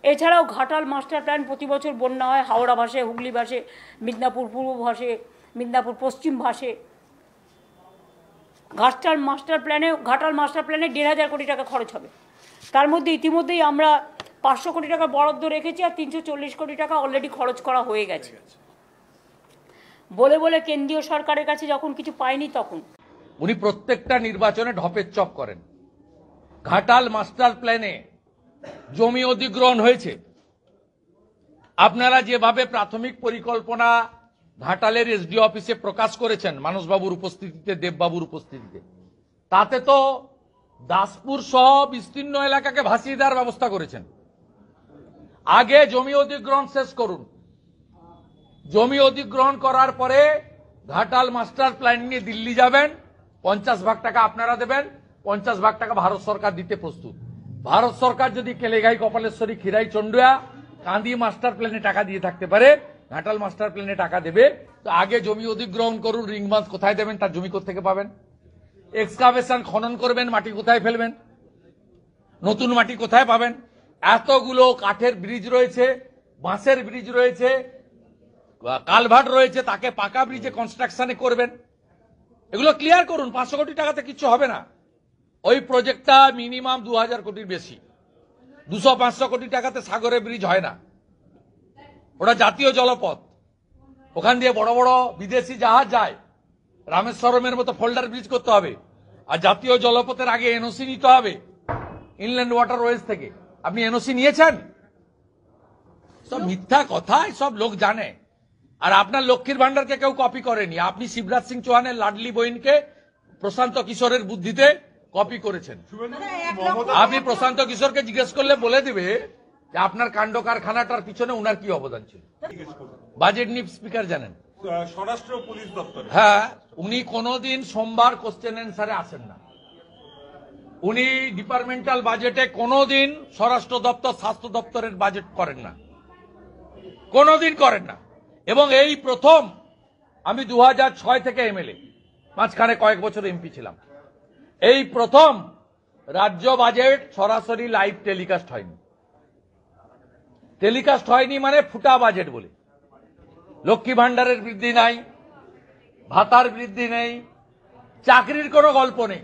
এছাড়াও Ghatal master plan প্রতি বছর বন্যা হয়, হাওড়া ভাসে, হুগলি ভাসে, মিদনাপুর পূর্ব ভাসে, মিদনাপুর পশ্চিম ভাসে। ঘাটাল মাস্টার প্ল্যানে 1,500 কোটি টাকা খরচ হবে। তার মধ্যে ইতিমধ্যেই আমরা 500 কোটি টাকা বরাদ্দ রেখেছি, আর 340 কোটি টাকা অলরেডি খরচ করা হয়ে গেছে। বলে বলে কেন্দ্রীয় সরকারের কাছে যখন কিছু পায়নি তখন উনি প্রত্যেকটা নির্বাচনে ঢপের চপ করেন। ঘাটাল মাস্টার প্ল্যানে জমি অধিগ্রহণ হয়েছে, আপনারা যেভাবে প্রাথমিক পরিকল্পনা ঘাটালের এসডিও অফিসে প্রকাশ করেছেন মানসবাবুর উপস্থিতিতে, দেববাবুর উপস্থিতিতে, তাতে তো দাসপুর সহ বিস্তীর্ণ এলাকাকে ভাসিয়ে দেওয়ার ব্যবস্থা করেছেন। আগে জমি অধিগ্রহণ শেষ করুন, জমি অধিগ্রহণ করার পরে ঘাটাল মাস্টার প্ল্যান নিয়ে দিল্লি যাবেন, 50 ভাগ টাকা আপনারা দেবেন, 50 ভাগ টাকা ভারত সরকার দিতে প্রস্তুত। ভারত সরকার যদি কেলেঘাই, কপালেশ্বরী, খিরাই, চন্ডুয়া, কান্দি মাস্টার প্ল্যানে টাকা দিয়ে থাকতে পারে, ঘাটাল মাস্টার প্ল্যানে টাকা দেবে। তো আগে জমি অধিগ্রহণ করুন, রিং বাঁধ কোথায় দেবেন, তার জমি কোত্থেকে পাবেন, এক্সকাভেশন খনন করবেন, মাটি কোথায় ফেলবেন, নতুন মাটি কোথায় পাবেন, এতগুলো কাঠের ব্রিজ রয়েছে, বাঁশের ব্রিজ রয়েছে, কালভার্ট রয়েছে, তাকে পাকা ব্রিজে কনস্ট্রাকশনে করবেন। এগুলো ক্লিয়ার করুন। 500 কোটি টাকাতে কিচ্ছু হবে না। ওই প্রজেক্টটা মিনিমাম 2000 কোটির বেশি। 200-500 কোটি টাকাতে সাগরে ব্রিজ হয় না, ওটা জাতীয় জলপথ, ওখান দিয়ে বড় বড় বিদেশি জাহাজ যায়। রামেশ্বরমের মতো ফোল্ডার ব্রিজ করতে হবে, আর জাতীয় জলপথের আগে এনওসি নিতে হবে ইনল্যান্ড ওয়াটারওয়েজ থেকে। আপনি এনওসি নিয়েছেন? সব মিথ্যা কথা, সব লোক জানে। আর আপনার লক্ষ্মীর ভান্ডারকে কেউ কপি করেনি, আপনি শিবরাজ সিং চৌহানের লাডলি বইনকে প্রশান্ত কিশোরের বুদ্ধিতে কপি করেছেন। আপনি প্রশান্ত কিশোরকে জিজ্ঞেস করলে বলে দিবে যে আপনার কাণ্ড কারখানাটার পিছনে উনার কি অবদান ছিল। বাজেট নিয়ে স্পিকার জানেন, স্বরাষ্ট্র পুলিশ দপ্তর। হ্যাঁ, উনি কোনোদিন সোমবার কোশ্চেন অ্যান্সারে আসেন না। উনি ডিপার্টমেন্টাল বাজেটে কোনোদিন স্বরাষ্ট্র দপ্তর, স্বাস্থ্য দপ্তরের বাজেট করেন না, কোনোদিন করেন না। এবং এই প্রথম, আমি 2006 থেকে এমএলএ, মাঝখানে কয়েক বছর এমপি ছিলাম, এই প্রথম রাজ্য বাজেট সরাসরি লাইভ টেলিকাস্ট হয়নি। টেলিকাস্ট হয়নি মানে ফুটা বাজেট বলে। লক্ষ্মী ভান্ডারের বৃদ্ধি নাই, ভাতার বৃদ্ধি নেই, চাকরির কোনো গল্প নেই।